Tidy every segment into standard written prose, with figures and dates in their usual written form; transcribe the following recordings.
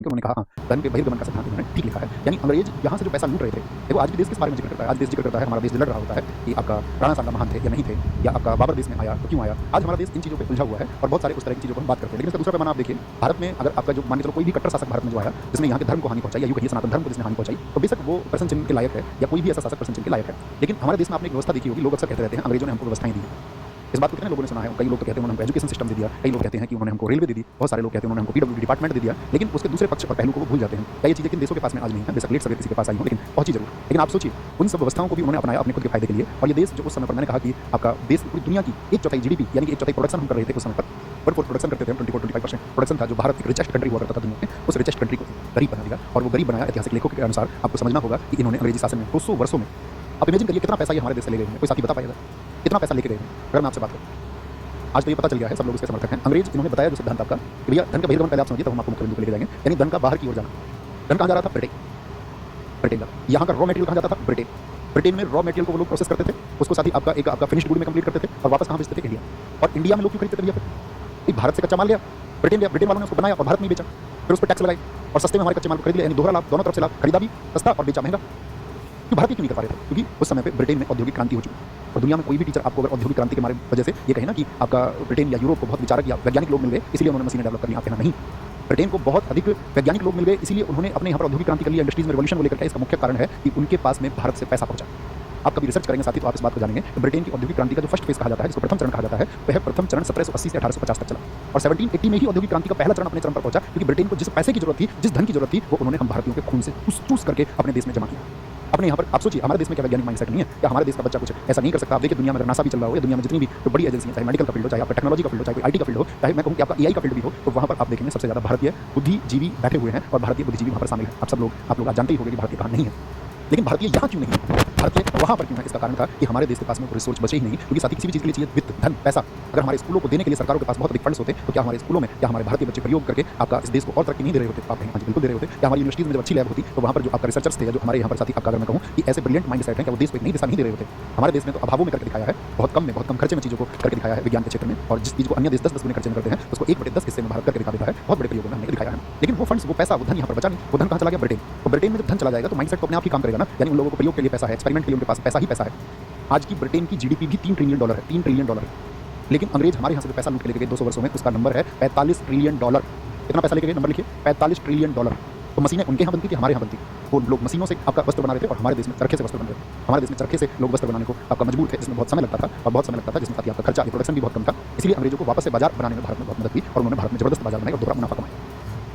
तो उन्होंने कहा हाँ, धन के बहिर्गमन का सिद्धांत इन्होंने ठीक लिखा है। यानी अंग्रेज यहाँ से जो पैसा लूट रहे थे, देखो आज भी देश किस बारे में जिक्र करता है, आज देश जिक्र करता है हमारा देश लड़ रहा होता है कि आपका राणा सांगा महान थे या नहीं थे, या आपका बाबर देश में आया तो क्यों आया। आज हमारा देश इन चीज़ों पे उलझा हुआ है और बहुत सारे उस तरह की चीज़ों पर हम बात करते हैं। लेकिन इसका दूसरा पैमाना आप देखिए, भारत में अगर आपका जो मान के चलो कोई भी कट्टर शासक भारत में जो आया जिसने यहाँ के धर्म को हानि पहुंचाई, या यूँ कहिए सनातन धर्म को जिसने हानि पहुंचाई, तो बेशक वो प्रश्न चिन्ह के लायक है, या कोई भी ऐसा शासक प्रश्न चिन्ह के लायक है। लेकिन हमारे देश में आपने एक व्यवस्था देखी होगी, लोग अक्सर कहते रहते हैं अंग्रेजों ने हमको व्यवस्थाएं दी। इस बात को कितने लोगों ने सुना है। कई लोग तो कहते हैं उन्होंने हमको एजुकेशन सिस्टम दे दिया, कई लोग कहते हैं कि उन्होंने हमको रेलवे दे दी, बहुत सारे लोग कहते हैं उन्होंने हमको पीडब्ल्यूडी डिपार्टमेंट दे दिया। लेकिन उसके दूसरे पक्ष और पहलू को वो भूल जाते हैं। क्या ये चीज़ें किन देशों के पास में आज नहीं है, बेशक लेट सवेर किसी के पास आई हो, लेकिन पहुंची जरूर। लेकिन आप सोचिए उन सब व्यवस्थाओं को भी उन्होंने अपनाया अपने खुद के फायदे के लिए। और ये देश जो उस समय पर मैंने कहा कि आपका देश पूरी दुनिया की 1/4 जीडीपी यानी कि 1/4 प्रोडक्शन हम कर रहे थे उस समय पर, वर्कफोर्स प्रोडक्शन करते थे, 24-25% प्रोडक्शन था, जो भारत एक रिचेस्ट कंट्री हुआ करता था दुनिया में, उस रिचेस्ट कंट्री को गरीब बना दिया। और वो गरीब बनाया ऐतिहासिक लेखों के अनुसार आपको समझना होगा कि इन्होंने अंग्रेजी शासन में 200 वर्षों में, आप इमेजिन करिए कितना पैसा ये हमारे देश से ले गए हैं। कोई साथी बता पाएगा कितना पैसा लेके गए हैं? अगर मैं आपसे बात करूँ, आज तो ये पता चल गया है, सब लोग इसके समर्थक हैं। अंग्रेज इन्होंने बताया जो सिद्धांत आपका कि भैया धन का बहिर्गमन पहले आप समझिए, तो हम आपको मुख्य बिंदु पे लेके जाएंगे। यानी धन का बाहर की ओर जाना। धन कहाँ जा रहा था? ब्रिटेन का। यहाँ का रॉ मटेरियल कहाँ जाता था? ब्रिटेन। ब्रिटेन में रॉ मटेरियल को वो लोग प्रोसेस करते थे, उसको साथ ही आपका फिनिश्ड गुड में कंप्लीट करते थे और वापस कहाँ बेचते थे? इंडिया। और इंडिया में लोग क्यों खरीदते थे भैया? फिर भारत से कच्चा माल लिया, ब्रिटेन लिया, ब्रिटेन वालों ने उसको बनाया और भारत में बेचा, फिर उस पर टैक्स लगाई और सस्ते में हमारे कच्चे माल को खरीद लिया। यानी दोहरा लाभ, दोनों तरफ से लाभ, खरीदा भी सस्ता और बेचा महंगा। क्यों भारत क्यों नहीं कर पा रहे थे? क्योंकि उस समय पे ब्रिटेन में औद्योगिक क्रांति हो चुकी। और दुनिया में कोई भी टीचर आपको अगर औद्योगिक क्रांति के वजह से ये कहे ना कि आपका ब्रिटेन या यूरोप को बहुत विचारक या वैज्ञानिक लोग मिल गए इसलिए उन्होंने मशीनें डेवलप करनी, आप कहना नहीं। ब्रिटेन को बहुत अधिक वैज्ञानिक लोग मिल गए इसलिए उन्होंने अपने यहाँ पर औद्योगिक क्रांति कर लिया, इंडस्ट्रीज में रिवॉल्यूशन को लेकर के। इसका मुख्य कारण है कि उनके पास में भारत से पैसा पहुंचा। आप कभी रिसर्च करेंगे साथी तो आप इस बात को जानेंगे कि ब्रिटेन की औद्योगिक क्रांति का जो फर्स्ट फेज कहा जाता है, जिसको प्रथम चरण कहा जाता है, वह प्रथम चरण 1780 से 1850 तक चला। और 1780 में ही औद्योगिक क्रांति का पहला चरण अपने चरण पर पहुंचा, क्योंकि ब्रिटेन को जिस पैसे की जरूरत थी, जिस धन की जरूरत थी, वो उन्होंने हम भारतीयों के खून से चूस करके अपने देश में जमा किया। अपने यहाँ पर आप सोचिए हमारे देश में क्या वैज्ञानिक माइंडसेट नहीं है, क्या हमारे देश का बच्चा कुछ ऐसा नहीं कर सकता? आप देखिए दुनिया में नासा भी चल रहा हो, या दुनिया में जितनी भी तो बड़ी एजेंसी है, चाहे मेडिकल का फील्ड हो, चाहे आपका टेक्नोलॉजी का फील्ड हो, चाहे आईटी का फील्ड हो, चाहे मैं कहूँ कि आपका एआई का फील्ड भी हो, तो वहाँ पर आप देखेंगे सबसे ज़्यादा भारतीय बुद्धिजीवी बैठे हुए हैं और भारतीय बुद्धिजीवी वहाँ पर शामिल है। आप लोग आज जानते ही होंगे कि भारतीय कहाँ नहीं है, लेकिन भारतीय यहाँ क्यों नहीं है, भारतीय वहाँ पर क्यों है? इसका कारण था कि हमारे देश के पास में रिसोर्स बचे ही नहीं, क्योंकि साथ ही किसी भी चीज़ के लिए चाहिए वित्त, धन, पैसा। अगर हमारे स्कूलों को देने के लिए सरकारों के पास बहुत अधिक फंड्स होते तो क्या हमारे स्कूलों में, क्या हमारे भारतीय बच्चे प्रयोग करके आपका इस देश को और तरक्की नहीं दे रहे होते? आप कहें हाँ जी बिल्कुल दे रहे होते। क्या हमारी यूनिवर्सिटीज में जब अच्छी लैब होती तो वहाँ पर जो आपका रिसर्चर्स थे, या जो हमारे यहाँ पर साथी आपका अगर मैं कहूँ कि ऐसे ब्रिलियंट माइंड सेट हैं, क्या वो देश को एक नई दिशा नहीं दे रहे होते? हमारे देश में तो अभावों में करके दिखाया है, बहुत कम खर्चे में चीज़ों को करके दिखाया है विज्ञान के क्षेत्र में। और जिस चीज़ को अन्य देश 10-10 गुने खर्चे में करते हैं, उसको 1/10 हिस्से में भारत करके दिखा देता है। बहुत बड़े प्रयोगों में हमने दिखाया है। लेकिन वो फंड्स, वो पैसा, वो धन यहाँ पर बचा नहीं। वो धन कहाँ चला गया? ब्रिटेन। तो ब्रिटेन में जब धन चला जाएगा तो माइंडसेट तो अपने आप ही काम करेगा ना। यानी उन लोगों को प्रयोग के लिए पैसा है, एक्सपेरिमेंट के लिए उनके पास पैसा ही पैसा है। आज की ब्रिटेन की जीडीपी भी $3 ट्रिलियन है, $3 ट्रिलियन। लेकिन अंग्रेज हमारे यहाँ से पैसा लूट के लेके गए 200 वर्षों में, उसका नंबर है $45 ट्रिलियन। कितना पैसा लेके गए? नंबर लिखिए, $45 ट्रिलियन। तो मशीनें उनके यहाँ बनती थी, हमारे यहाँ बनती। वो लोग मशीनों से आपका वस्त्र बना रहे थे और हमारे देश में चरखे से वस्त्र बन रहे थे। हमारे देश में चरखे से लोग वस्त्र बनाने को आपका मजबूर थे, जिसमें बहुत समय लगता था और बहुत समय लगता था, जिसमें साथ ही आपका खर्चा, प्रोडक्शन भी बहुत कम था। इसलिए अंग्रेजों को वापस से बाजार बनाने में भारत में बहुत मदद हुई और उन्होंने भारत में जबरदस्त बाजार बनाई और दोहरा मुनाफा कमाया।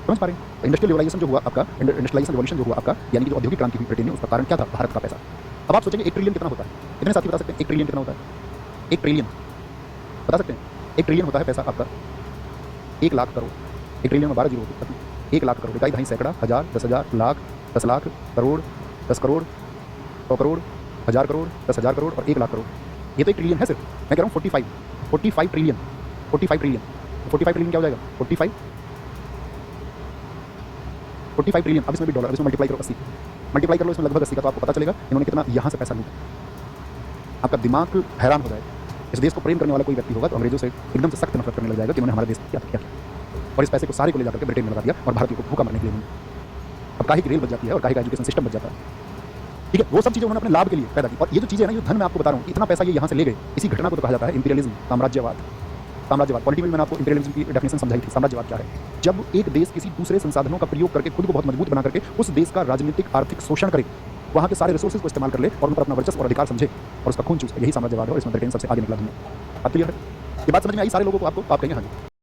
समझ पा रहे हैं? इंडस्ट्रियल रिवॉल्यूशन जो हुआ आपका, इंडस्ट्रियलाइजेशन रिवॉल्यूशन जो हुआ आपका, यानी कि जो औद्योगिक क्रांति हुई ब्रिटेन में, उसका कारण क्या था? भारत का पैसा। अब आप सोचेंगे 1 ट्रिलियन कितना होता है? कितने साथी बता सकते हैं 1 ट्रिलियन कितना होता है? 1 ट्रिलियन बता सकते हैं? 1 ट्रिलियन होता है पैसा आपका 1 लाख करोड़। 1 ट्रिलियन में 12 जीरो होते हैं। 1 लाख करोड़, इकाई, दहाई, सैकड़ा, हज़ार, 10,000, लाख, 10 लाख, करोड़, 10 करोड़, 100 करोड़, 1000 करोड़, 10,000 करोड़ और 1 लाख करोड़। ये तो 1 ट्रिलियन है सिर्फ। मैं कह रहा हूँ 45 ट्रिलियन। 45 ट्रिलियन क्या हो जाएगा? 45 ट्रिलियन। अब इसमें भी डॉलर, अब इसमें मल्टीप्लाई करो 80, मल्टीप्लाई कर लो इसमें लगभग 80 का, तो आपको पता चलेगा इन्होंने कितना यहाँ से पैसा लूटा। आपका दिमाग हैरान हो जाएगा। इस देश को प्रेम करने वाला कोई व्यक्ति होगा तो अंग्रेजों से एकदम से सख्त नफरत करने लग जाएगा कि उन्होंने हमारे देश क्या किया, और इस पैसे को सारे को ले जाकर के ब्रिटेन में लगा दिया और भारतीयों को भूखा मरने के लिए। अब काहे की रेल बच जाती है और काहे का एजुकेशन सिस्टम बच जाता है। ठीक है, वो सब चीज़ें उन्होंने अपने लाभ के लिए पैदा की। और ये जो चीज़ें हैं ना, ये धन मैं आपको बता रहा हूँ, इतना पैसा ये यहाँ से ले गए, इसी घटना को तो कहा जाता है इंपीरियलिज्म, साम्राज्यवाद। पॉलिटी में मैंने आपको इंपीरियलिज्म की डेफिनेशन समझाई थी। साम्राज्यवाद क्या है? जब एक देश किसी दूसरे संसाधनों का प्रयोग करके खुद को बहुत मजबूत बना करके उस देश का राजनीतिक आर्थिक शोषण करे, वहाँ के सारे रिसोर्सेज को इस्तेमाल कर ले और उन पर अपना वर्चस्व और अधिकार समझे और उसका खून चूसे, यही साम्राज्यवाद है। और इसमें ब्रिटेन सबसे आगे निकला दुनिया। बात क्लियर है? ये बात समझ में आई सारे लोगों को? आपको आप कहेंगे हाँ जी।